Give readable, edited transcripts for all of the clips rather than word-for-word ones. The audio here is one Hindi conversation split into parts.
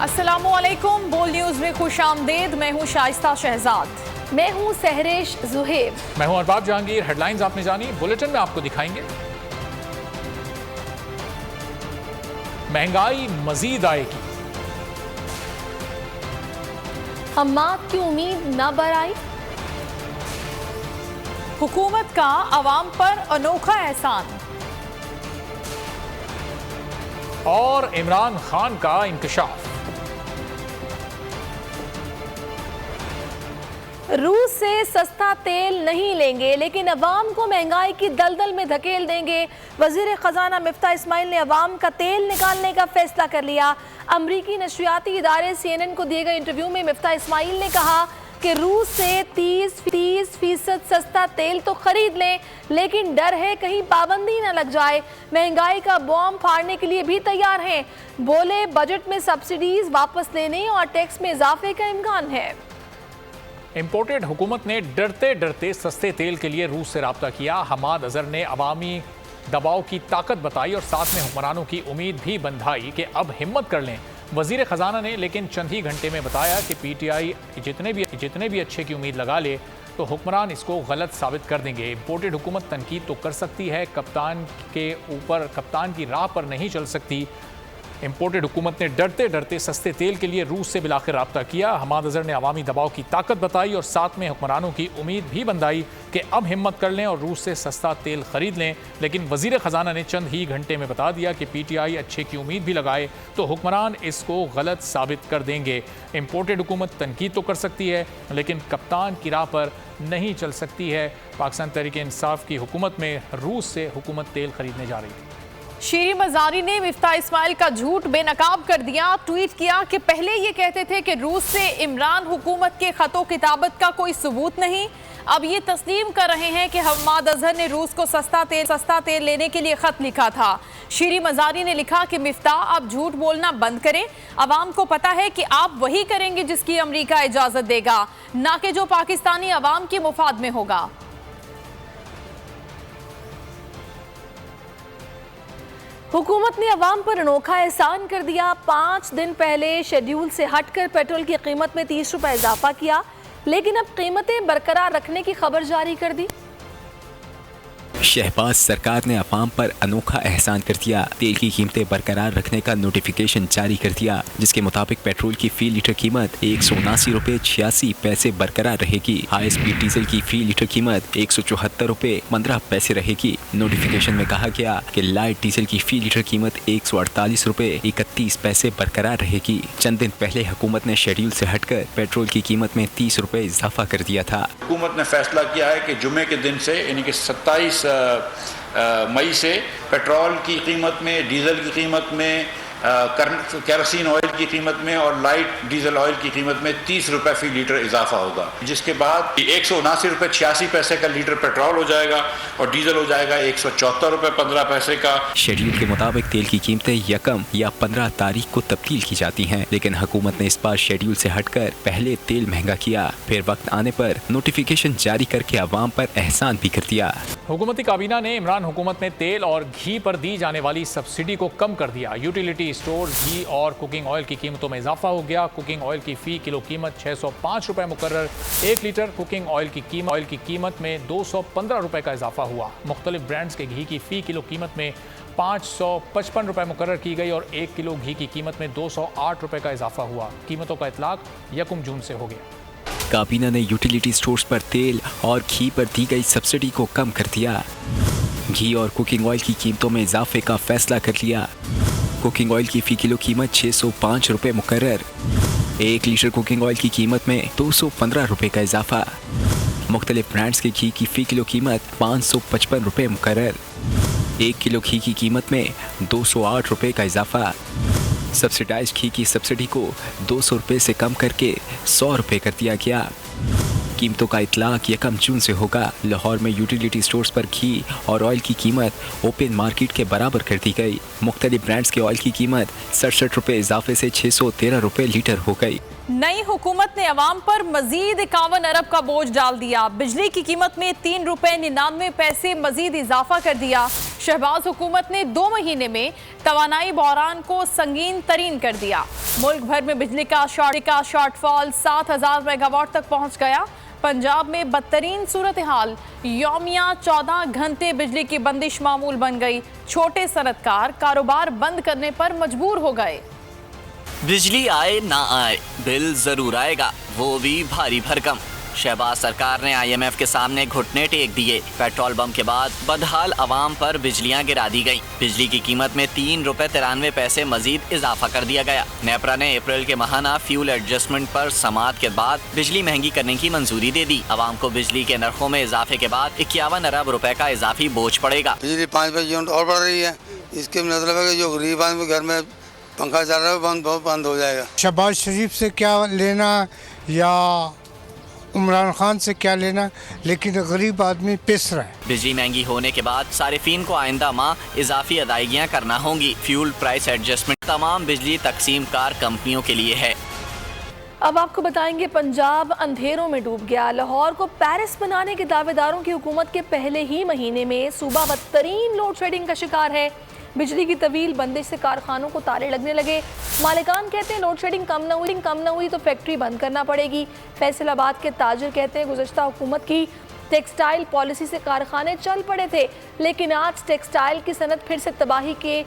अस्सलामुअलैकुम, बोल न्यूज में खुशामदीद। मैं हूँ शाइस्ता शहजाद। मैं हूँ सहरेश जुहेब। मैं हूँ अरबाब जहांगीर। हेडलाइंस आपने जानी, बुलेटिन में आपको दिखाएंगे। महंगाई मजीद आएगी, हम्माद की उम्मीद न बराई। हुकूमत का अवाम पर अनोखा एहसान और इमरान खान का इंकशाफ। रूस से सस्ता तेल नहीं लेंगे लेकिन अवाम को महंगाई की दलदल में धकेल देंगे। वजीर खजाना मिफ्ता इस्माइल ने अवाम का तेल निकालने का फैसला कर लिया। अमरीकी नशरियाती इदारे CNN को दिए गए इंटरव्यू में मिफ्ता इस्माइल ने कहा कि रूस से 30% सस्ता तेल तो खरीद लें, लेकिन डर है कहीं पाबंदी न लग जाए। महंगाई का बॉम्ब फाड़ने के लिए भी तैयार हैं। बोले बजट में सब्सिडीज वापस लेने और टैक्स में इजाफे का इम्कान है। इंपोर्टेड हुकूमत ने डरते डरते सस्ते तेल के लिए रूस से राब्ता किया। हमाद अजहर ने अवामी दबाव की ताकत बताई और साथ में हुक्मरानों की उम्मीद भी बंधाई कि अब हिम्मत कर लें। वजीर खजाना ने लेकिन चंद ही घंटे में बताया कि PTI जितने भी अच्छे की उम्मीद लगा ले तो हुक्मरान इसको गलत साबित कर देंगे। इंपोर्टेड हुकूमत तनकीद तो कर सकती है, कप्तान की राह पर नहीं चल सकती। इंपोर्टेड हुकूमत ने डरते डरते सस्ते तेल के लिए रूस से बिलाखिर राब्ता किया। हमाद अजहर ने अवामी दबाव की ताकत बताई और साथ में हुक्मरानों की उम्मीद भी बंधाई कि अब हिम्मत कर लें और रूस से सस्ता तेल खरीद लें। लेकिन वजीर खजाना ने चंद ही घंटे में बता दिया कि PTI अच्छे की उम्मीद भी लगाए तो हुक्मरान इसको गलत साबित कर देंगे। इंपोर्टेड हुकूमत तनकीद तो कर सकती है लेकिन कप्तान की राह पर नहीं चल सकती है। पाकिस्तान तहरीक इंसाफ की हुकूमत में रूस से हुकूमत तेल खरीदने जा रही थी। शीरी मजारी ने मिफ्ता इस्माइल का झूठ बेनकाब कर दिया। ट्वीट किया कि पहले ये कहते थे कि रूस से इमरान हुकूमत के खतो किताबत का कोई सबूत नहीं, अब ये तस्लीम कर रहे हैं कि हम्माद अजहर ने रूस को सस्ता तेल लेने के लिए खत लिखा था। शीरी मजारी ने लिखा कि मिफ्ता आप झूठ बोलना बंद करें। अवाम को पता है कि आप वही करेंगे जिसकी अमरीका इजाजत देगा, ना कि जो पाकिस्तानी अवाम के मुफाद में होगा। हुकूमत ने अवाम पर अनोखा एहसान कर दिया। 5 दिन पहले शेड्यूल से हटकर पेट्रोल की कीमत में 30 रुपए इजाफा किया, लेकिन अब कीमतें बरकरार रखने की खबर जारी कर दी। शहबाज सरकार ने अवाम पर अनोखा एहसान कर दिया। तेल की कीमतें बरकरार रखने का नोटिफिकेशन जारी कर दिया, जिसके मुताबिक पेट्रोल की फी लीटर कीमत 179 रुपए 86 पैसे बरकरार रहेगी। हाई स्पीड डीजल की फी लीटर कीमत 174 रुपए 15 पैसे रहेगी। नोटिफिकेशन में कहा गया कि लाइट डीजल की फी लीटर कीमत 148 रुपए 31 पैसे बरकरार रहेगी। चंद दिन पहले हुकूमत ने शेड्यूल से हटकर पेट्रोल की कीमत में 30 रुपए इजाफा कर दिया था। हुकूमत ने फैसला किया है कि जुमे के दिन से यानी कि 27 मई से पेट्रोल की कीमत में, डीजल की कीमत में, केरोसिन ऑयल की कीमत में और लाइट डीजल ऑयल की कीमत में 30 रुपए फी लीटर इजाफा होगा, जिसके बाद 179 रुपए 86 पैसे का लीटर पेट्रोल हो जाएगा और डीजल हो जाएगा 174 रुपए 15 पैसे का। शेड्यूल के मुताबिक तेल की कीमतें 1 या 15 तारीख को तब्दील की जाती हैं, लेकिन हुकूमत ने इस बार शेड्यूल से हटकर पहले तेल महंगा किया, फिर वक्त आने पर नोटिफिकेशन जारी करके अवाम पर एहसान भी कर दिया। हुकूमती काबीना ने इमरान हुकूमत में तेल और घी पर दी जाने वाली सब्सिडी को कम कर दिया। यूटिलिटी स्टोर घी और कुकिंग ऑयल की कीमतों में इजाफा हो गया। कुकिंग ऑयल की फी किलो कीमत 605 रुपए मुकर्रर। 1 लीटर कुकिंग ऑयल की कीमत में 215 रुपए का इजाफा हुआ। मुख्तलिफ ब्रांड्स के घी की फी किलो कीमत में 555 रुपए मुकर्रर की गई और 1 किलो घी की कीमत में 208 रुपए का इजाफा हुआ। कीमतों का इतलाक 1 जून से हो गया। काबीना ने यूटिलिटी स्टोर्स पर तेल और घी पर दी गई सब्सिडी को कम कर दिया। घी और कुकिंग ऑयल की कीमतों में इजाफे का फैसला कर लिया। कुकिंग ऑयल की फी किलो कीमत 605 रुपए मुकर्रर। 1 लीटर कुकिंग ऑयल की कीमत में 215 रुपए का इजाफा। मुख्तलिफ ब्रांड्स के घी की फी किलो कीमत 555 रुपए मुकर्रर। 1 किलो घी की कीमत में 208 रुपए का इजाफा। सब्सिडाइज्ड घी की सब्सिडी को 200 रुपए से कम करके 100 रुपए कर दिया गया। कीमतों का इतलाक 1 जून से होगा। लाहौर में यूटिलिटी स्टोर्स पर घी और ऑयल की कीमत ओपन मार्केट के बराबर कर दी गई। मुख्तलिफ ब्रांड्स के ऑयल की कीमत 67 रुपए इजाफे से 613 रुपए लीटर हो गई। नई हुकूमत ने अवाम पर मजीद 51 अरब का बोझ डाल दिया। बिजली की कीमत में 3 रुपए 99 पैसे मजीद इजाफा कर दिया। शहबाज हुकूमत ने 2 महीने में तवानाई बहरान को संगीन तरीन कर दिया। मुल्क भर में बिजली का शॉर्टफॉल 7,000 मेगावाट तक पहुंच गया। पंजाब में बदतरीन सूरत हाल, यौमिया 14 घंटे बिजली की बंदिश मामूल बन गई। छोटे सनतकार कारोबार बंद करने पर मजबूर हो गए। बिजली आए ना आए, बिल जरूर आएगा, वो भी भारी भरकम। शहबाज सरकार ने IMF के सामने घुटने टेक दिए। पेट्रोल बम के बाद बदहाल आवाम पर बिजलियां गिरा दी गईं। बिजली की कीमत में 3 रुपए 93 पैसे मजीद इजाफा कर दिया गया। नेपरा ने अप्रैल के माहाना फ्यूल एडजस्टमेंट पर समाअत के बाद बिजली महंगी करने की मंजूरी दे दी। आवाम को बिजली के नरखों में इजाफे के बाद 51 अरब रुपए का इजाफी बोझ पड़ेगा। बिजली 5 यूनिट और बढ़ रही है। इसके मतलब है कि जो गरीब आदमी घर में पंखा चल रहा है बंद हो जाएगा। शहबाज शरीफ से क्या लेना या इमरान खान से क्या लेना, लेकिन गरीब आदमी पिस रहा है। बिजली महंगी होने के बाद सारिफीन को आइंदा माह इजाफी अदायगियाँ करना होंगी। फ्यूल प्राइस एडजस्टमेंट तमाम बिजली तकसीम कार कंपनियों के लिए है। अब आपको बताएंगे, पंजाब अंधेरों में डूब गया। लाहौर को पेरिस बनाने के दावेदारों की हुकूमत के पहले ही महीने में सूबा बदतरीन लोड शेडिंग का शिकार है। बिजली की तवील बंदिश से कारखानों को ताले लगने लगे। मालिकान कहते हैं लोड शेडिंग कम न हुई तो फैक्ट्री बंद करना पड़ेगी। फैसलाबाद के ताजिर कहते हैं गुज़श्ता हुकूमत की टेक्सटाइल पॉलिसी से कारखाने चल पड़े थे, लेकिन आज टेक्सटाइल की सनत फिर से तबाही के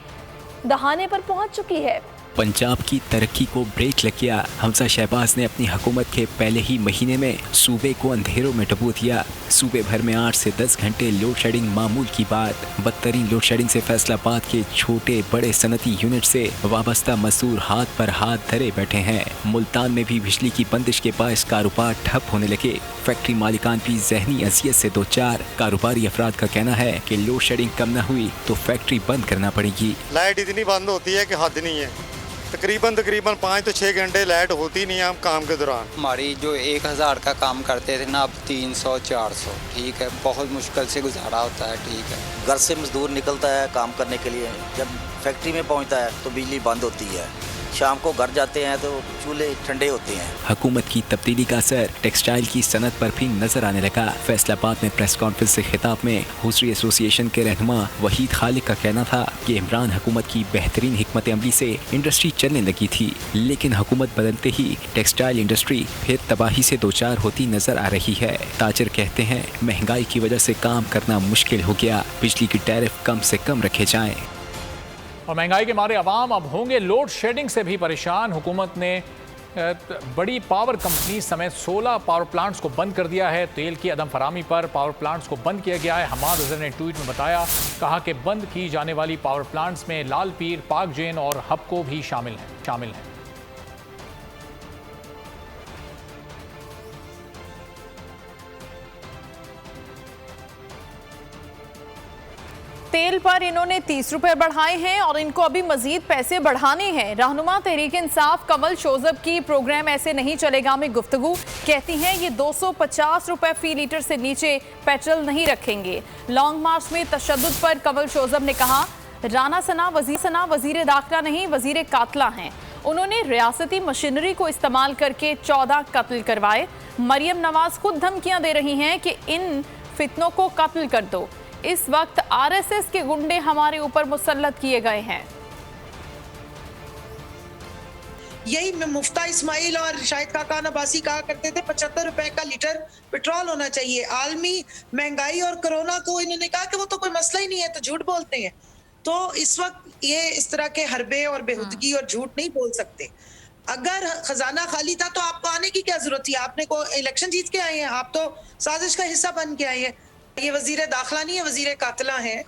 दहाने पर पहुंच चुकी है। पंजाब की तरक्की को ब्रेक लग गया। हमजा शहबाज ने अपनी हुकूमत के पहले ही महीने में सूबे को अंधेरों में डुबो दिया। सूबे भर में 8 से 10 घंटे लोड शेडिंग मामूल की बात। बदतरीन लोड शेडिंग से फैसलाबाद के छोटे बड़े सनती यूनिट से वाबस्ता मजदूर हाथ पर हाथ धरे बैठे हैं। मुल्तान में भी बिजली की बंदिश के बायस कारोबार ठप होने लगे। फैक्ट्री मालिकान भी जहनी अजियत से दो चार। कारोबारी अफराद का कहना है कि लोड शेडिंग कम न हुई तो फैक्ट्री बंद करना पड़ेगी। लाइट इतनी बंद होती है कि हद नहीं है। तकरीबन 5 से 6 घंटे लाइट होती नहीं है हम काम के दौरान। हमारी जो 1000 का काम करते थे ना, अब 300-400। ठीक है, बहुत मुश्किल से गुजारा होता है। ठीक है, घर से मजदूर निकलता है काम करने के लिए, जब फैक्ट्री में पहुंचता है तो बिजली बंद होती है। शाम को घर जाते हैं तो चूल्हे ठंडे होते हैं। हुकूमत की तब्दीली का असर टेक्सटाइल की सनत पर भी नजर आने लगा। फैसलाबाद में प्रेस कॉन्फ्रेंस से खिताब में हुजरी एसोसिएशन के रहनुमा वहीद खालिक का कहना था कि इमरान हुकूमत की बेहतरीन हिकमत अमली से इंडस्ट्री चलने लगी थी, लेकिन हुकूमत बदलते ही टेक्सटाइल इंडस्ट्री फिर तबाही से दो चार होती नजर आ रही है। ताजिर कहते हैं महंगाई की वजह से काम करना मुश्किल हो गया। बिजली की टैरिफ कम से कम रखे जाएं। और महंगाई के मारे अवाम अब होंगे लोड शेडिंग से भी परेशान। हुकूमत ने बड़ी पावर कंपनी समेत 16 पावर प्लांट्स को बंद कर दिया है। तेल की अदम फरामी पर पावर प्लांट्स को बंद किया गया है। हमाद अजहर ने ट्वीट में बताया, कहा कि बंद की जाने वाली पावर प्लांट्स में लाल पीर, पाक जेन और हबको भी शामिल हैं। तेल पर इन्होंने 30 रुपए बढ़ाए हैं और इनको अभी मजीद पैसे बढ़ाने हैं। रहनुमा तहरीक इंसाफ कमल शोजब की प्रोग्राम ऐसे नहीं चलेगा में गुफ्तगू कहती हैं ये 250 रुपए फी लीटर से नीचे पेट्रोल नहीं रखेंगे। लॉन्ग मार्च में तशद्दुद पर कमल शोजब ने कहा, राना सना वजीर दाखिला नहीं वजीर कातला हैं। उन्होंने रियासती मशीनरी को इस्तेमाल करके 14 कत्ल करवाए। मरियम नवाज खुद धमकियां दे रही हैं कि इन फितनों को कत्ल कर दो। इस वक्त आरएसएस के गुंडे हमारे ऊपर मुसल्लत किए गए हैं। यही मुफ्ता इस्माइल और शाहिद खाकान अब्बासी कहा करते थे 75 रुपए का लीटर पेट्रोल होना चाहिए। आलमी महंगाई और कोरोना को इन्होंने कहा कि वो तो कोई मसला ही नहीं है, तो झूठ बोलते हैं। तो इस वक्त ये इस तरह के हरबे और बेहुदगी और झूठ नहीं बोल सकते। अगर खजाना खाली था तो आपको आने की क्या जरूरत थी? आपने को इलेक्शन जीत के आए हैं, आप तो साजिश का हिस्सा बन के आए हैं। ये वजीर दाखिला नहीं है, वजीर कातला हैं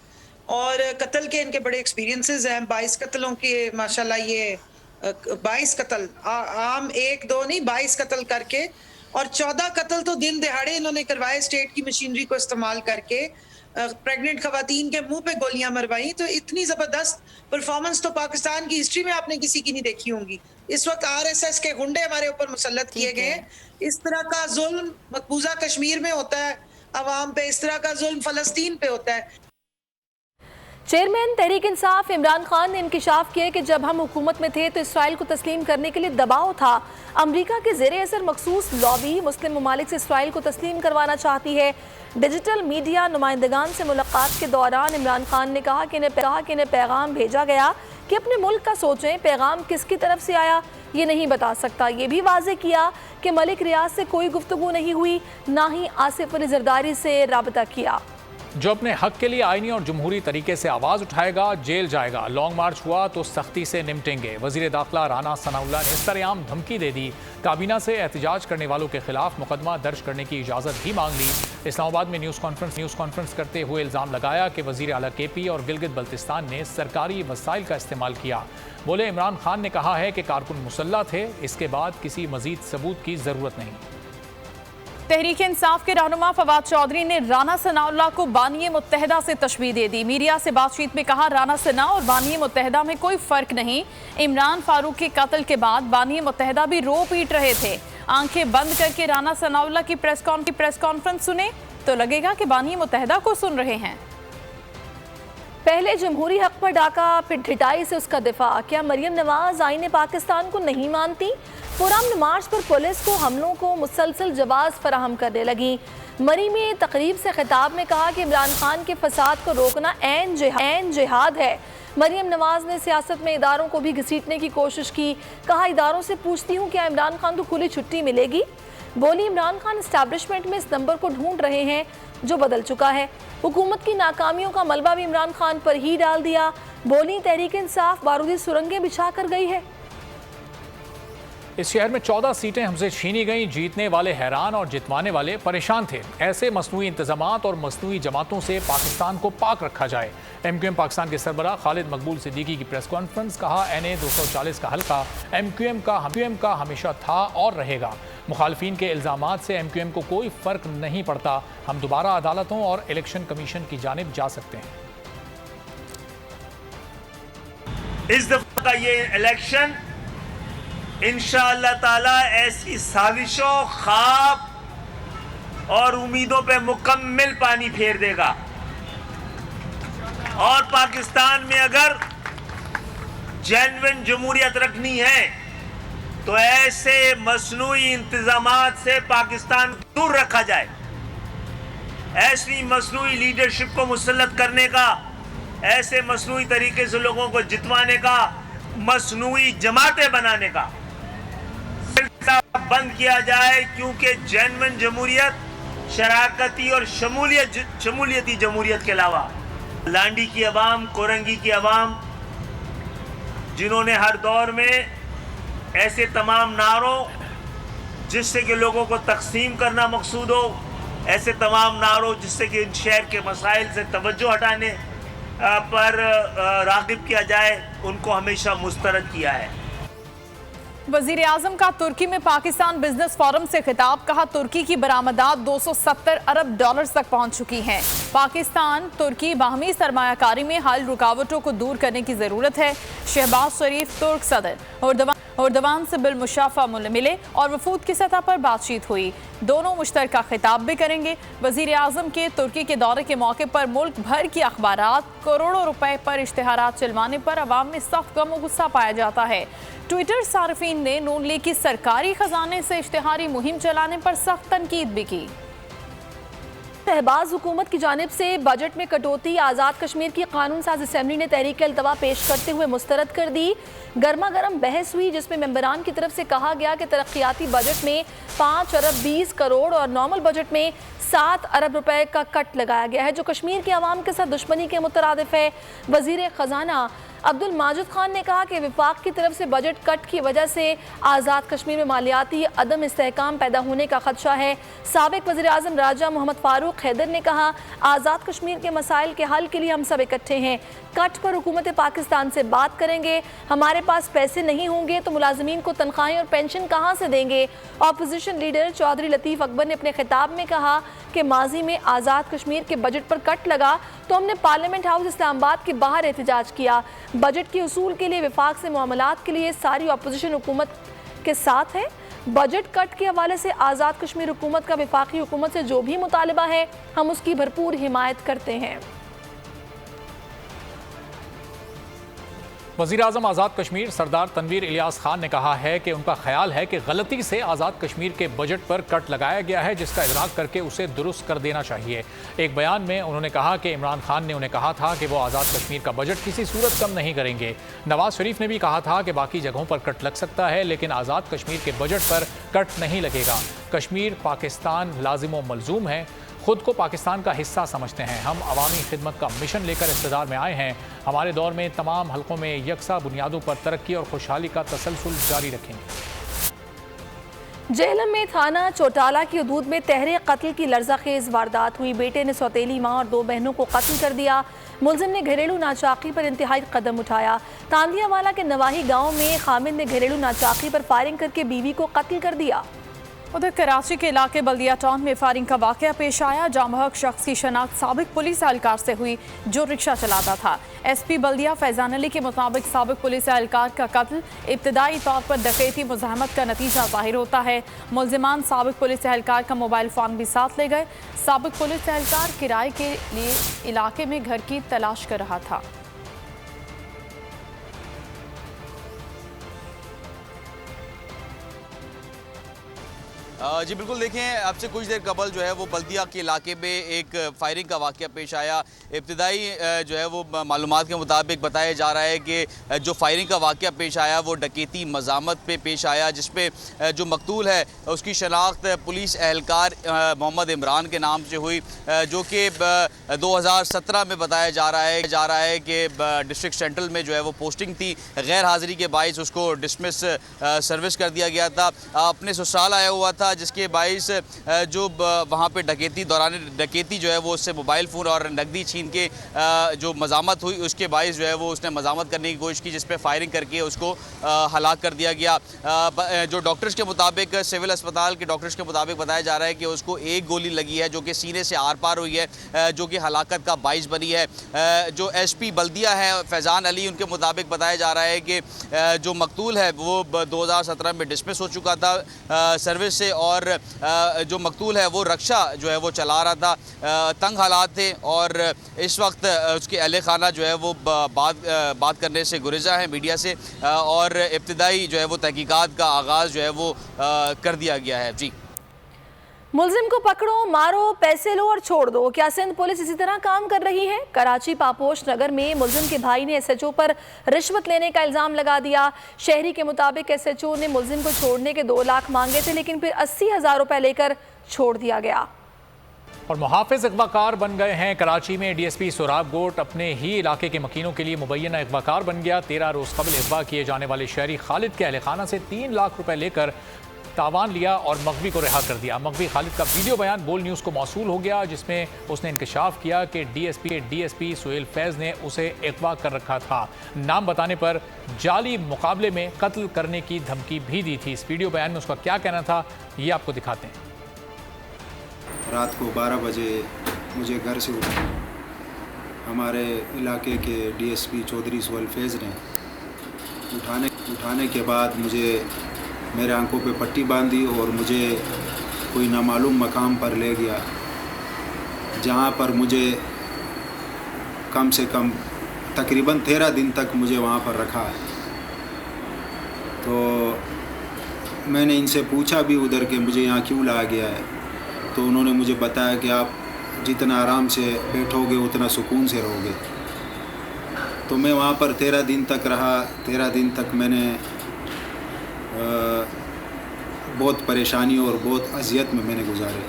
और कत्ल के इनके बड़े एक्सपीरियंसेस हैं। 22 कत्लों के माशाल्लाह, ये 22 कत्ल, आम 1-2 नहीं 22 कत्ल करके, और 14 कत्ल तो दिन दिहाड़े इन्होंने करवाए स्टेट की मशीनरी को इस्तेमाल करके। प्रेग्नेंट खवातीन के मुंह पे गोलियां मरवाई। तो इतनी जबरदस्त परफॉर्मेंस तो पाकिस्तान की हिस्ट्री में आपने किसी की नहीं देखी होंगी। इस वक्त आरएसएस के गुंडे हमारे ऊपर मुसल्लत किए गए हैं। इस तरह का जुल्म मकबूजा कश्मीर में होता है अवाम पे, इस तरह का जुल्म फलस्तीन पे होता है। चेयरमैन तहरीक इंसाफ इमरान खान ने इंकिशाफ किया कि जब हम हुकूमत में थे तो इसराइल को तस्लीम करने के लिए दबाव था। अमरीका के ज़ेरे असर मखसूस लॉबी मुस्लिम ममालिक से इसराइल को तस्लीम करवाना चाहती है। डिजिटल मीडिया नुमाइंदगान से मुलाकात के दौरान इमरान खान ने कहा कि इन्हें पैगाम भेजा गया कि अपने मुल्क का सोचें। पैगाम किसकी तरफ से आया ये नहीं बता सकता। ये भी वाज़ेह किया कि मलिक रियाज से कोई गुफ्तगू नहीं हुई, ना ही आसिफ अली जरदारी से राबता किया। जो अपने हक के लिए आईनी और जमहूरी तरीके से आवाज़ उठाएगा जेल जाएगा। लॉन्ग मार्च हुआ तो सख्ती से निपटेंगे। वज़ीर दाखिला राना सनाउल्लाह ने सरेआम धमकी दे दी। काबीना से एहतजाज करने वालों के खिलाफ मुकदमा दर्ज करने की इजाज़त भी मांग ली। इस्लामाबाद में न्यूज़ कॉन्फ्रेंस करते हुए इल्ज़ाम लगाया कि वज़ीर आला KP और गिलगित बल्तिस्तान ने सरकारी वसाइल का इस्तेमाल किया। बोले इमरान खान ने कहा है कि कारकुन मुसल्लह थे, इसके बाद किसी मज़ीद सबूत की ज़रूरत नहीं। तहरीक इंसाफ के रहनुमा फवाद चौधरी ने राना सनाउल्लाह को बानी मुत्तहदा से तशबीह दे दी। मीडिया से बातचीत में कहा राना सना और बानी मुत्तहदा में कोई फ़र्क नहीं। इमरान फारूक के कत्ल के बाद बानी मुत्तहदा भी रो पीट रहे थे। आंखें बंद करके राना सनाउल्लाह की प्रेस कॉन्फ्रेंस सुने तो लगेगा कि बानी मुत्तहदा को सुन रहे हैं। पहले जमहूरी हक पर डाका, फिर ढिटाई से उसका दिफा। क्या मरियम नवाज आईने पाकिस्तान को नहीं मानती? पुरअमन मार्च पर पुलिस को हमलों को मुसलसल जवाब फराहम करने लगी। मरी में तकरीब से खिताब में कहा कि इमरान खान के फसाद को रोकना ऐन जिहाद है। मरियम नवाज ने सियासत में इदारों को भी घसीटने की कोशिश की। कहा इदारों से पूछती हूँ क्या इमरान खान को खुली छुट्टी मिलेगी। बोली इमरान खान एस्टैब्लिशमेंट में इस नंबर को ढूंढ रहे हैं जो बदल चुका है। हुकूमत की नाकामियों का मलबा भी इमरान खान पर ही डाल दिया। बोली तहरीक इंसाफ बारूदी सुरंगें बिछा कर गई है। इस शहर में 14 सीटें हमसे छीनी गईं। जीतने वाले हैरान और जितवाने वाले परेशान थे। ऐसे मसनूई इंतजामात और मसनूई जमातों से पाकिस्तान को पाक रखा जाए। MQM पाकिस्तान के सरबराह खालिद मकबूल सिद्दीकी की प्रेस कॉन्फ्रेंस। कहा NA 240 का हल्का MQM का हमेशा था और रहेगा। मुखालफिन के इल्ज़ामात से MQM को कोई फ़र्क नहीं पड़ता। हम दोबारा अदालतों और इलेक्शन कमीशन की जानिब जा सकते हैं। इस दफा का ये इलेक्शन इंशाअल्लाह ताला ऐसी साजिशों, ख्वाब और उम्मीदों पे मुकम्मल पानी फेर देगा। और पाकिस्तान में अगर जेन्युइन जमहूरियत रखनी है तो ऐसे मसनूई इंतजामात से पाकिस्तान को दूर रखा जाए। ऐसी मसनूई लीडरशिप को मुसल्लत करने का, ऐसे मसनूई तरीके से लोगों को जितवाने का, मसनूई जमातें बनाने का बंद किया जाए। क्योंकि जेन्युइन जमहूरियत शराकती और शमूलियती जमहूरियत के अलावा लांडी की अवाम, कोरंगी की अवाम, जिन्होंने हर दौर में ऐसे तमाम नारों जिससे कि लोगों को तकसीम करना मकसूद हो, ऐसे तमाम नारों जिससे कि इन शहर के मसाइल से तवज्जो हटाने पर राग़िब किया जाए, उनको हमेशा मुस्तरद किया है। वज़ीर आज़म का तुर्की में पाकिस्तान बिजनेस फोरम से खिताब। कहा तुर्की की बरामदात 270 अरब डॉलर तक पहुंच चुकी हैं। पाकिस्तान तुर्की बाहमी सरमायाकारी में हाल रुकावटों को दूर करने की ज़रूरत है। शहबाज शरीफ तुर्क सदर एर्दोगान से बिलमुशाफा मिले और वफूद की सतह पर बातचीत हुई। दोनों मुश्तरका खिताब भी करेंगे। वज़ीर आज़म के तुर्की के दौरे के मौके पर मुल्क भर की अखबारात करोड़ों रुपए पर इश्तिहारात चलवाने पर अवाम में सख्त गम और गुस्सा पाया जाता है। ट्विटर सार्फिन ने नून लीग की सरकारी खजाने से इश्तिहारी मुहिम चलाने पर सख्त तनकीद भी की। शहबाज हुकूमत की जानिब से बजट में कटौती। आज़ाद कश्मीर की कानून साज असम्बली ने तहरीक अल्तवा पेश करते हुए मुस्तरद कर दी। गर्मा गर्म बहस हुई जिसमें मेंबरान की तरफ से कहा गया कि तरक्याती बजट में 5 अरब 20 करोड़ और नॉर्मल बजट में 7 अरब रुपए का कट लगाया गया है जो कश्मीर के अवाम के साथ दुश्मनी के मुतरादिफ है। वज़ीर ख़जाना अब्दुल माजिद खान ने कहा कि विफाक की तरफ से बजट कट की वजह से आज़ाद कश्मीर में मालियाती अदम इस्तेहकाम पैदा होने का खदशा है। साबिक वज़ीर आज़म राजा मोहम्मद फ़ारूक हैदर ने कहा आज़ाद कश्मीर के मसाइल के हल के लिए हम सब इकट्ठे हैं। कट पर हुकूमत पाकिस्तान से बात करेंगे। हमारे पास पैसे नहीं होंगे तो मुलाजमीन को तनख्वाहें और पेंशन कहाँ से देंगे। अपोजिशन लीडर चौधरी लतीफ़ अकबर ने अपने खिताब में कहा कि माजी में आज़ाद कश्मीर के बजट पर कट लगा तो हमने पार्लियामेंट हाउस इस्लामाबाद के बाहर एहतजाज किया। बजट के उसूल के लिए विफाक से मामलात के लिए सारी अपोजिशन हुकूमत के साथ है। बजट कट के हवाले से आज़ाद कश्मीर हुकूमत का विफाकी हुकूमत से जो भी मुतालबा है हम उसकी भरपूर हिमायत करते हैं। वज़ीर आज़म आज़ाद कश्मीर सरदार तनवीर इलियास खान ने कहा है कि उनका ख्याल है कि गलती से आज़ाद कश्मीर के बजट पर कट लगाया गया है, जिसका इदराक करके उसे दुरुस्त कर देना चाहिए। एक बयान में उन्होंने कहा कि इमरान खान ने उन्हें कहा था कि वो आज़ाद कश्मीर का बजट किसी सूरत कम नहीं करेंगे। नवाज शरीफ ने भी कहा था कि बाकी जगहों पर कट लग सकता है, लेकिन आज़ाद कश्मीर के बजट पर कट नहीं लगेगा। कश्मीर पाकिस्तान लाजिम व मलजूम है, खुद को पाकिस्तान का हिस्सा समझते हैं। हम अवामी खिदमत का मिशन लेकर इक़्तिदार में आए हैं। हमारे दौर में तमाम हलकों में यकसा बुनियादों पर तरक्की और खुशहाली का तसलसल जारी रखेंगे। जेहलम में थाना चौटाला की हदूद में तहरीक कत्ल की लर्ज़ाखेज़ वारदात हुई। बेटे ने सौतेली माँ और 2 बहनों को कत्ल कर दिया। मुलजिम ने घरेलू नाचाकी पर इंतहाई कदम उठाया। तांदियावाला के नवाही गाँव में खामिद ने घरेलू नाचाकी पर फायरिंग करके बीवी को कत्ल कर दिया। उधर कराची के इलाके बल्दिया टाउन में फायरिंग का वाकया पेश आया। जामहक शख्स की शनाख्त साबिक पुलिस एहलकार से हुई जो रिक्शा चलाता था। SP बल्दिया फैजान अली के मुताबिक साबिक पुलिस एहलकार का कत्ल इब्तदाई तौर पर डकैती मुज़ाहमत का नतीजा जाहिर होता है। मुल्जिमान साबिक पुलिस एहलकार का मोबाइल फ़ोन भी साथ ले गए। साबिक पुलिस एहलकार किराए के लिए इलाके में घर की तलाश कर रहा था। जी बिल्कुल, देखें आपसे कुछ देर कबल जो है वो बल्दिया के इलाके में एक फायरिंग का वाक़या पेश आया। इब्तिदाई जो है वो मालूमात के मुताबिक बताया जा रहा है कि जो फायरिंग का वाक़या पेश आया वो डकैती मज़ामत पे पेश आया, जिसमें जो मकतूल है उसकी शनाख्त पुलिस एहलकार मोहम्मद इमरान के नाम से हुई, जो कि 2017 में बताया जा रहा है कि डिस्ट्रिक्ट सेंट्रल में जो है वो पोस्टिंग थी, गैर हाज़िरी के बाइस उसको डिसमिस सर्विस कर दिया गया था। अपने ससुराल आया हुआ था, जिसके बाइस जो वहाँ पे दौरान डकैती जो है वो उससे मोबाइल फ़ोन और नकदी छीन के जो मज़ामत हुई, उसके बाइस जो है वो उसने मज़ामत करने की कोशिश की, जिस पे फायरिंग करके उसको हलाक कर दिया गया। जो डॉक्टर्स के मुताबिक, सिविल अस्पताल के डॉक्टर्स के मुताबिक बताया जा रहा है कि उसको एक गोली लगी है जो कि सीने से आर पार हुई है, जो कि हलाकत का बाइस बनी है। जो SP बल्दिया है फैज़ान अली, उनके मुताबिक बताया जा रहा है कि जो मकतूल है वो 2017 में डिसमिस हो चुका था सर्विस से, और जो मकतूल है वो रक्षा जो है वो चला रहा था। तंग हालात थे और इस वक्त उसके अहले खाना जो है वो बात करने से गुरेजा है मीडिया से, और इब्तिदाई जो है वो तहकीकात का आगाज़ जो है वो कर दिया गया है। जी, मुल्जिम को पकड़ो, मारो, पैसे लो और छोड़ दो। क्या सिंध पुलिस इसी तरह काम कर रही है? कराची पापोश नगर में मुल्जिम के भाई ने SHO पर रिश्वत लेने का इल्ज़ाम लगा दिया। शहरी के मुताबिक SHO ने मुल्जिम को छोड़ने के 2 लाख मांगे थे, लेकिन फिर 80,000 रुपए लेकर छोड़ दिया गया। और मुहाफिज अगवाकार बन गए हैं। कराची में DSP सोराब गोट अपने ही इलाके के मकीनों के लिए मुबैना अगवाकार बन गया। 13 रोज़ कबल अगवा किए जाने वाले शहरी खालिद के अहले खाना से 3 लाख रुपए लेकर तावान लिया और मगवी को रिहा कर दिया। मगवी खालिद का वीडियो बयान बोल न्यूज़ को मौसूल हो गया, जिसमें उसने इंकशाफ किया कि DSP सुहेल फैज़ ने उसे अगवा कर रखा था। नाम बताने पर जाली मुकाबले में कत्ल करने की धमकी भी दी थी। इस वीडियो बयान में उसका क्या कहना था, ये आपको दिखाते हैं। रात को 12 बजे मुझे घर से हमारे इलाके के DSP चौधरी सुहेल फैज़ ने उठाने के बाद मुझे मेरे आंखों पे पट्टी बांधी और मुझे कोई नामालूम मकाम पर ले गया, जहां पर मुझे कम से कम तकरीबन 13 दिन तक मुझे वहां पर रखा। तो मैंने इनसे पूछा भी उधर के मुझे यहाँ क्यों लाया गया है, तो उन्होंने मुझे बताया कि आप जितना आराम से बैठोगे उतना सुकून से रहोगे। तो मैं वहाँ पर 13 दिन तक रहा। 13 दिन तक मैंने बहुत परेशानी और बहुत अजियत में मैंने गुजारे।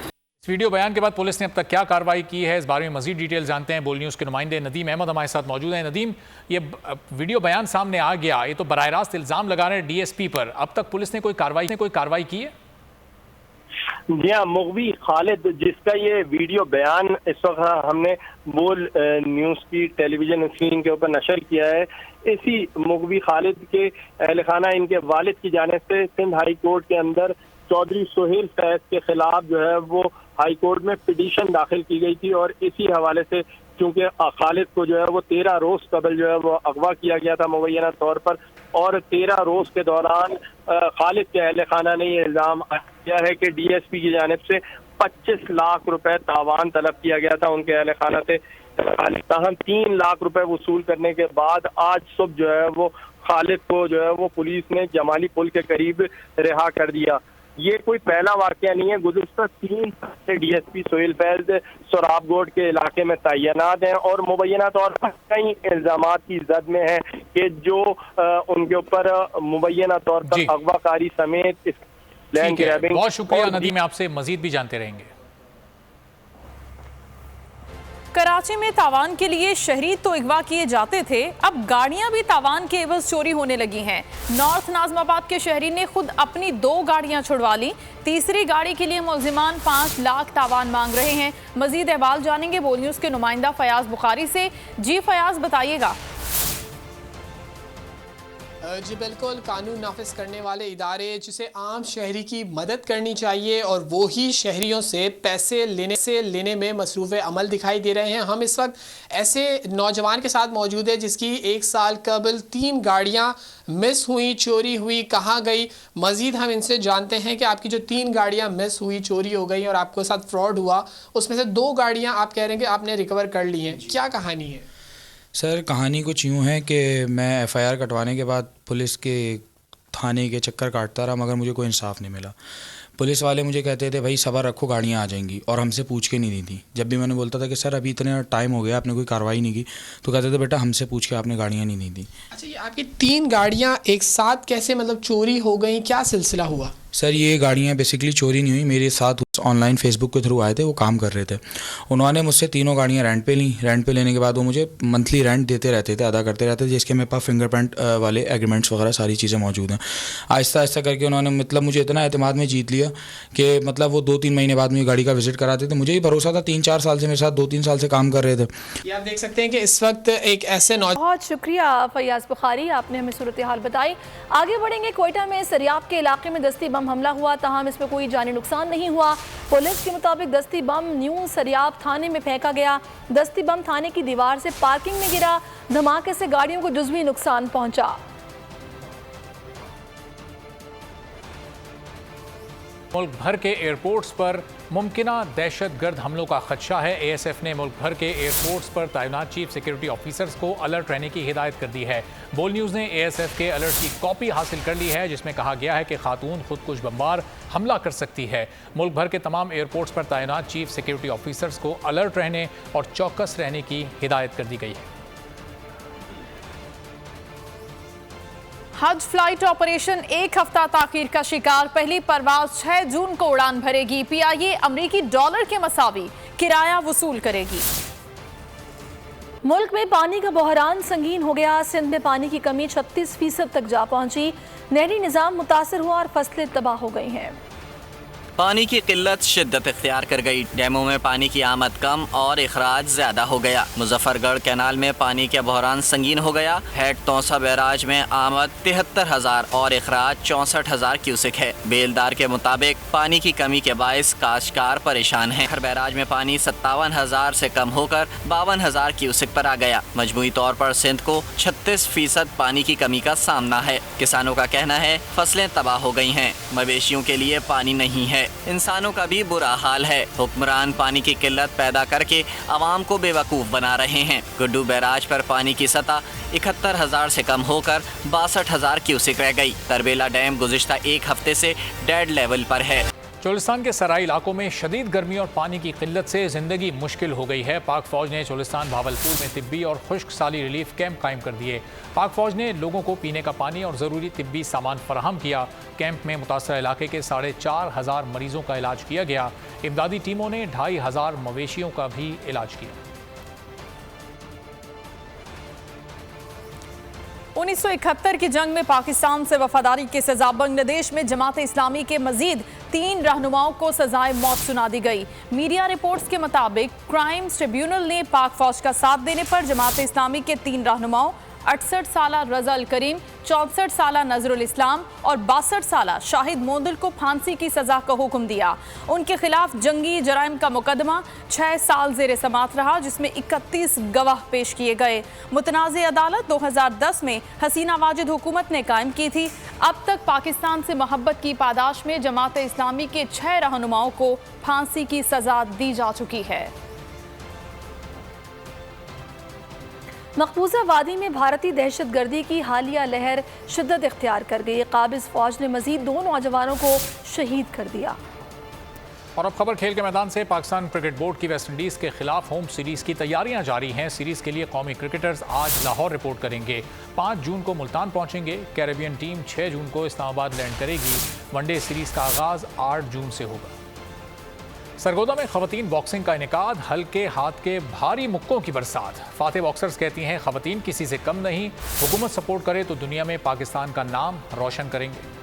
इस वीडियो बयान के बाद पुलिस ने अब तक क्या कार्रवाई की है, इस बारे में मजीद डिटेल जानते हैं। बोल न्यूज़ के नुमाइंदे नदीम अहमद हमारे साथ मौजूद हैं। नदीम, ये वीडियो बयान सामने आ गया, ये तो बराह रास्त इल्ज़ाम लगा रहे हैं DSP पर, अब तक पुलिस ने कोई कार्रवाई की है? जी हाँ, मुगवी खालिद जिसका ये वीडियो बयान इस वक्त हमने बोल न्यूज़ की टेलीविजन स्क्रीन के ऊपर नशर किया है, इसी मुगवी खालिद के अहल खाना इनके वालिद की जानिब से सिंध हाई कोर्ट के अंदर चौधरी सुहेल फैज़ के खिलाफ जो है वो हाई कोर्ट में पिटीशन दाखिल की गई थी। और इसी हवाले से चूँकि खालिद को जो है वो 13 रोज़ कबल जो है वो अगवा किया गया था मुबैना तौर पर, और 13 रोज़ के दौरान खालिद के अहल खाना ने यह इल्ज़ाम किया है कि DSP की जानिब से 25 लाख रुपए तावान तलब किया गया था उनके अहल खाना से। लगा ली। ताहम 3 लाख रुपए वसूल करने के बाद आज सुबह जो है वो खालिद को जो है वो पुलिस ने जमाली पुल के करीब रिहा कर दिया। ये कोई पहला वाकया नहीं है। गुज़िश्ता 3 साल से डीएसपी सोहेल फैज़ सोराबगोड के इलाके में तैनात हैं और मुबैना तौर पर कई इल्ज़ामात की जद में है कि जो उनके ऊपर मुबैना तौर पर अगवाकारी समेत लैंड ग्रैबिंग। बहुत शुक्रिया नदीम, में आपसे मजीद भी जानते रहेंगे। कराची में तावान के लिए शहरी तो अगवा किए जाते थे, अब गाड़ियां भी तावान के एवज चोरी होने लगी हैं। नॉर्थ नाजमाबाद के शहरी ने खुद अपनी 2 गाड़ियां छुड़वा ली। तीसरी गाड़ी के लिए मुलजिमान 5 लाख तावान मांग रहे हैं। मजीद अहवाल जानेंगे बोल न्यूज़ के नुमाइंदा फयाज बुखारी से। जी फयाज, बताइएगा। जी बिल्कुल, कानून नाफिज करने वाले इदारे जिसे आम शहरी की मदद करनी चाहिए और वो ही शहरियों से पैसे लेने में मसरूफ़ अमल दिखाई दे रहे हैं। हम इस वक्त ऐसे नौजवान के साथ मौजूद है जिसकी 1 साल कबल 3 गाड़ियां मिस हुई, चोरी हुई, कहाँ गई। मज़ीद हम इनसे जानते हैं कि आपकी जो 3 गाड़ियां मिस हुई, चोरी हो गई और आपके साथ फ्रॉड हुआ, उसमें से 2 गाड़ियाँ आप कह रहे हैं कि आपने रिकवर कर ली हैं, क्या कहानी है? सर, कहानी कुछ यूँ है कि मैं एफआईआर कटवाने के बाद पुलिस के थाने के चक्कर काटता रहा मगर मुझे कोई इंसाफ नहीं मिला। पुलिस वाले मुझे कहते थे भाई सब्र रखो, गाड़ियाँ आ जाएंगी, और हमसे पूछ के नहीं दी थी। जब भी मैंने बोलता था कि सर अभी इतने टाइम हो गया आपने कोई कार्रवाई नहीं की, तो कहते थे बेटा हमसे पूछ के आपने गाड़ियाँ नहीं दी थी। अच्छा, ये आपकी 3 गाड़ियाँ एक साथ कैसे मतलब चोरी हो गई, क्या सिलसिला हुआ? सर, ये गाड़ियाँ बेसिकली चोरी नहीं हुई, मेरे साथ ऑनलाइन फेसबुक के थ्रू आए थे, वो काम कर रहे थे। उन्होंने मुझसे 3 गाड़ियाँ रेंट पे ली। रेंट पे लेने के बाद वो मुझे मंथली रेंट देते रहते थे, अदा करते रहते थे, जिसके मेरे पास फिंगरप्रिंट वाले एग्रीमेंट्स वगैरह सारी चीज़ें मौजूद हैं। आहिस्ता आहिस्ता करके उन्होंने मतलब मुझे इतना एतमाद में जीत लिया कि मतलब वो 2-3 महीने बाद मुझे गाड़ी का विजिट कराते थे। मुझे ही भरोसा था, 3-4 साल से मेरे साथ 2-3 साल से काम कर रहे थे। ये आप देख सकते हैं कि इस वक्त एक ऐसे बहुत शुक्रिया फयाज बुखारी, आपने हमें सूरत हाल बताई। आगे बढ़ेंगे। कोयटा में सरियाब के इलाके में दस्ती बम हमला हुआ, तमाम इसमें कोई जानी नुकसान नहीं हुआ। पुलिस के मुताबिक दस्ती बम न्यू सरियाब थाने में फेंका गया। दस्ती बम थाने की दीवार से पार्किंग में गिरा। धमाके से गाड़ियों को जुज़वी नुकसान पहुंचा। मुल्क भर के एयरपोर्ट्स पर मुमकिना दहशतगर्द हमलों का खदशा है। एएसएफ ने मुल्क भर के एयरपोर्ट्स पर तैनात चीफ सिक्योरिटी ऑफिसर्स को अलर्ट रहने की हिदायत कर दी है। बोल न्यूज़ ने एएसएफ के अलर्ट की कॉपी हासिल कर ली है, जिसमें कहा गया है कि खातून खुदकुश बमबार हमला कर सकती है। मुल्क भर के तमाम एयरपोर्ट्स पर तैनात चीफ सिक्योरिटी ऑफिसर्स को अलर्ट रहने और चौकस रहने की हिदायत कर दी गई है। हज फ्लाइट ऑपरेशन 1 हफ्ता ताखीर का शिकार। पहली परवाज 6 जून को उड़ान भरेगी। पीआईए अमरीकी डॉलर के मसावी किराया वसूल करेगी। मुल्क में पानी का बहरान संगीन हो गया। सिंध में पानी की कमी 36% तक जा पहुंची। नहरी निज़ाम मुतासर हुआ और फसलें तबाह हो गई हैं। पानी की किल्लत शिद्दत इख्तियार कर गई। डैमों में पानी की आमद कम और इखराज ज्यादा हो गया। मुजफ्फरगढ़ कैनाल में पानी का बहरान संगीन हो गया। हेड तौसा बैराज में आमद 73,000 और इखराज 64,000 क्यूसिक है। बेलदार के मुताबिक पानी की कमी के बायस काश्तकार परेशान है। हर बैराज में पानी 57,000 से कम होकर 52,000 क्यूसिक पर आ गया। मजमूई तौर पर सिंध को 36% पानी की कमी का सामना है। किसानों का कहना है फसलें तबाह हो गई हैं, मवेशियों के लिए पानी नहीं है, इंसानों का भी बुरा हाल है। हुक्मरान पानी की किल्लत पैदा करके आवाम को बेवकूफ़ बना रहे हैं। गुड्डू बैराज पर पानी की सतह 71,000 से कम होकर 62,000 क्यूसिक रह गई। तरबेला डैम गुज़िश्ता 1 हफ्ते से डेड लेवल पर है। चोलिस्तान के सराई इलाकों में शदीद गर्मी और पानी की किल्लत से ज़िंदगी मुश्किल हो गई है। पाक फ़ौज ने चोलिस्तान भावलपुर में तिब्बी और खुश्क साली रिलीफ कैंप कायम कर दिए। पाक फ़ौज ने लोगों को पीने का पानी और ज़रूरी तिब्बी सामान फराहम किया। कैंप में मुतासरा इलाके के 4,500 मरीजों का इलाज किया गया। इमदादी टीमों ने 2,500 मवेशियों का भी इलाज किया। 1971 की जंग में पाकिस्तान से वफादारी के सजा बांग्लादेश में जमात इस्लामी के मजीद 3 रहनुमाओं को सजाए मौत सुना दी गई। मीडिया रिपोर्ट्स के मुताबिक क्राइम्स ट्रिब्यूनल ने पाक फौज का साथ देने पर जमात इस्लामी के 3 रहनुमाओं 68 साला रज़ा अल करीम, 64 साला नजरुल इस्लाम और 62 साला शाहिद मोदल को फांसी की सजा का हुक्म दिया। उनके खिलाफ जंगी जराइम का मुकदमा 6 साल ज़ेरे समात रहा, जिसमें 31 गवाह पेश किए गए। मुतनाज़ अदालत 2010 में हसीना वाजिद हुकूमत ने कायम की थी। अब तक पाकिस्तान से मोहब्बत की पादाश में जमात इस्लामी के 6 रहनुमाओं को फांसी की सजा दी जा चुकी है। मकबूजा वादी में भारतीय दहशतगर्दी की हालिया लहर शिद्दत इख्तियार कर गई। काबिज फौज ने मजीद 2 नौजवानों को शहीद कर दिया। और अब खबर खेल के मैदान से। पाकिस्तान क्रिकेट बोर्ड की वेस्टइंडीज़ के खिलाफ होम सीरीज़ की तैयारियां जारी हैं। सीरीज़ के लिए कौमी क्रिकेटर्स आज लाहौर रिपोर्ट करेंगे। 5 जून को मुल्तान पहुंचेंगे। कैरेबियन टीम 6 जून को इस्लामाबाद लैंड करेगी। वनडे सीरीज़ का आगाज़ 8 जून से होगा। सरगोदा में खवातीन बॉक्सिंग का इनेकाद, हल्के हाथ के भारी मुक्कों की बरसात। फातेह बॉक्सर्स कहती हैं खवातीन किसी से कम नहीं, हुकूमत सपोर्ट करे तो दुनिया में पाकिस्तान का नाम रोशन करेंगे।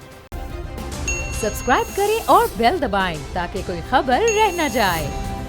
सब्सक्राइब करें और बेल दबाएं ताकि कोई खबर रह न जाए।